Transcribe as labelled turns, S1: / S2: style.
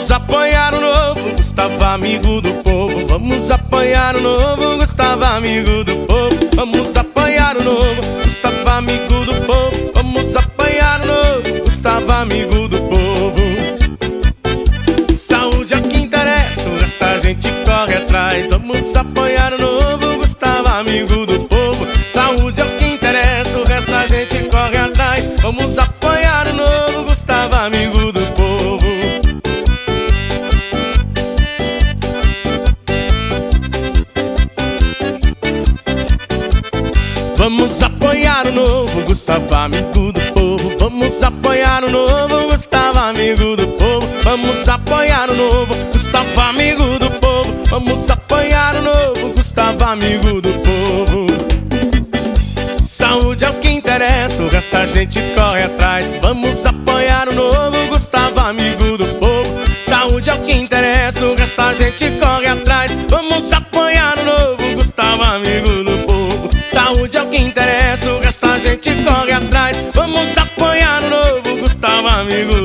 S1: Vamos apoiar o novo Gustavo, amigo do povo. Vamos apoiar o novo Gustavo, amigo do povo. Vamos apoiar o novo Gustavo, amigo do povo. Vamos apoiar o novo Gustavo, amigo do povo. Saúde é o que interessa, o resto a gente corre atrás. Vamos apoiar o novo Gustavo, amigo do povo. Saúde é o que interessa, o resto a gente corre atrás. Vamos apoiar o novo Gustavo, amigo do povo. Vamos apoiar o novo Gustavo, amigo do povo. Vamos apoiar o novo Gustavo, amigo do povo. Vamos apoiar o novo Gustavo, amigo do povo. Vamos apoiar o novo Gustavo, amigo do povo. Saúde é o que interessa, o resto a gente corre atrás. Vamos apoiar o novo Gustavo, amigo do povo. Saúde é o que interessa, o resto a gente corre atrás. Vamos apoiar o novo Gustavo, amigo do povo. Saúde é o que interessa, o resto a gente corre atrás. Vamos apoiar o novo Gustavo, amigo